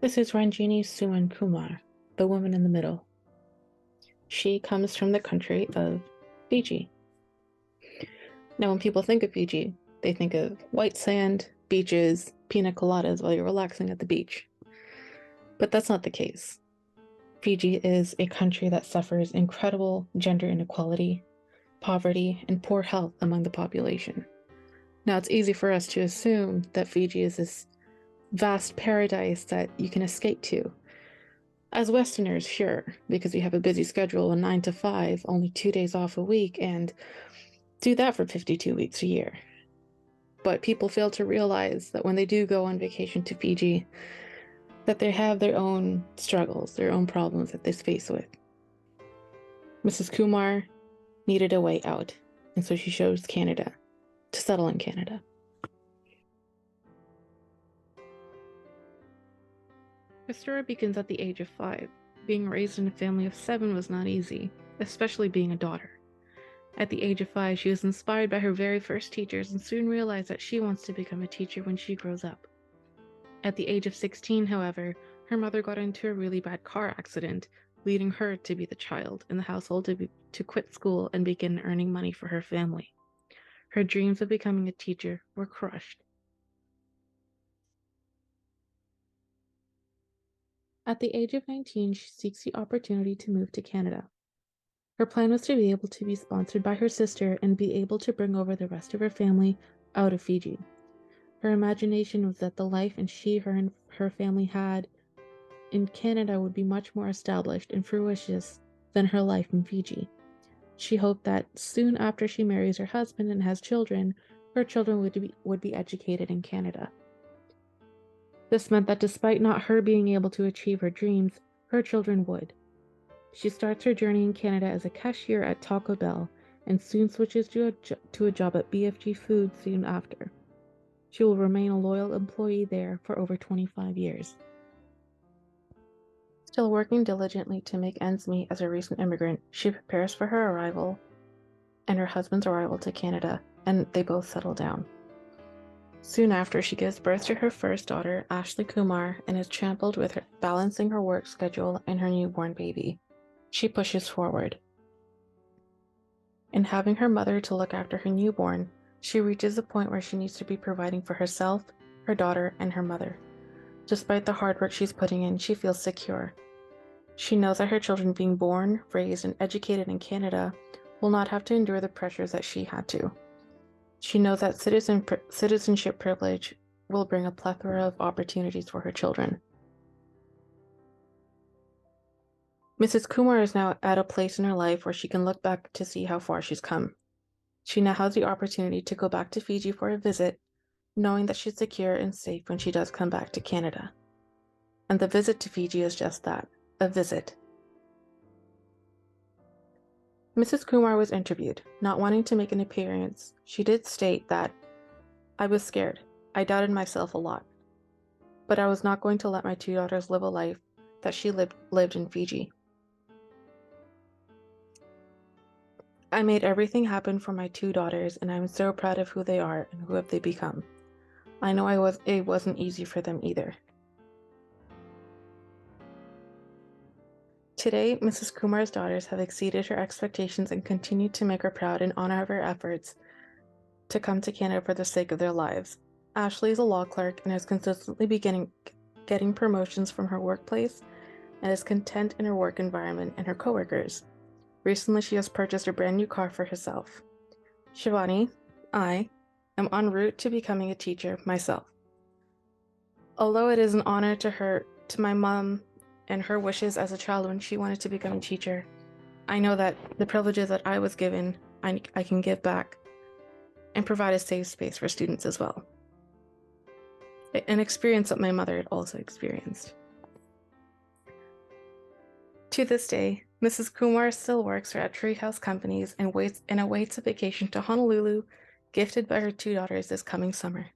This is Ranjini Suman Kumar, the woman in the middle. She comes from the country of Fiji. Now, when people think of Fiji, they think of white sand, beaches, pina coladas while you're relaxing at the beach. But that's not the case. Fiji is a country that suffers incredible gender inequality, poverty, and poor health among the population. Now, it's easy for us to assume that Fiji is this vast paradise that you can escape to. As Westerners, sure, because we have a busy schedule, a 9 to 5, only 2 days off a week, and do that for 52 weeks a year. But people fail to realize that when they do go on vacation to Fiji, that they have their own struggles, their own problems that they face with. Mrs. Kumar needed a way out, and so she chose Canada, to settle in Canada. Her story begins at the age of 5. Being raised in a family of 7 was not easy, especially being a daughter. At the age of 5, she was inspired by her very first teachers and soon realized that she wants to become a teacher when she grows up. At the age of 16, however, her mother got into a really bad car accident, leading her to be the child in the household to quit school and begin earning money for her family. Her dreams of becoming a teacher were crushed. At the age of 19, she seeks the opportunity to move to Canada. Her plan was to be able to be sponsored by her sister and be able to bring over the rest of her family out of Fiji. Her imagination was that the life and her family had in Canada would be much more established and fruitious than her life in Fiji. She hoped that soon after she marries her husband and has children, her children would be educated in Canada. This meant that despite not her being able to achieve her dreams, her children would. She starts her journey in Canada as a cashier at Taco Bell and soon switches to a job at BFG Foods soon after. She will remain a loyal employee there for over 25 years. Still working diligently to make ends meet as a recent immigrant, she prepares for her arrival and her husband's arrival to Canada, and they both settle down. Soon after, she gives birth to her first daughter, Ashley Kumar, and is trampled with her balancing her work schedule and her newborn baby. She pushes forward. In having her mother to look after her newborn, she reaches a point where she needs to be providing for herself, her daughter, and her mother. Despite the hard work she's putting in, she feels secure. She knows that her children being born, raised, and educated in Canada will not have to endure the pressures that she had to. She knows that citizenship privilege will bring a plethora of opportunities for her children. Mrs. Kumar is now at a place in her life where she can look back to see how far she's come. She now has the opportunity to go back to Fiji for a visit, knowing that she's secure and safe when she does come back to Canada. And the visit to Fiji is just that, a visit. Mrs. Kumar was interviewed, not wanting to make an appearance. She did state that, "I was scared. I doubted myself a lot. But I was not going to let my 2 daughters live a life that she lived in Fiji. I made everything happen for my 2 daughters, and I'm so proud of who they are and who have they become. I know it wasn't easy for them either." Today, Mrs. Kumar's daughters have exceeded her expectations and continue to make her proud in honor of her efforts to come to Canada for the sake of their lives. Ashley is a law clerk and is consistently getting promotions from her workplace and is content in her work environment and her coworkers. Recently, she has purchased a brand new car for herself. Shivani, I am en route to becoming a teacher myself. Although it is an honor to my mom, and her wishes as a child when she wanted to become a teacher, I know that the privileges that I was given, I can give back and provide a safe space for students as well. An experience that my mother had also experienced. To this day, Mrs. Kumar still works at Treehouse Companies and awaits a vacation to Honolulu, gifted by her 2 daughters this coming summer.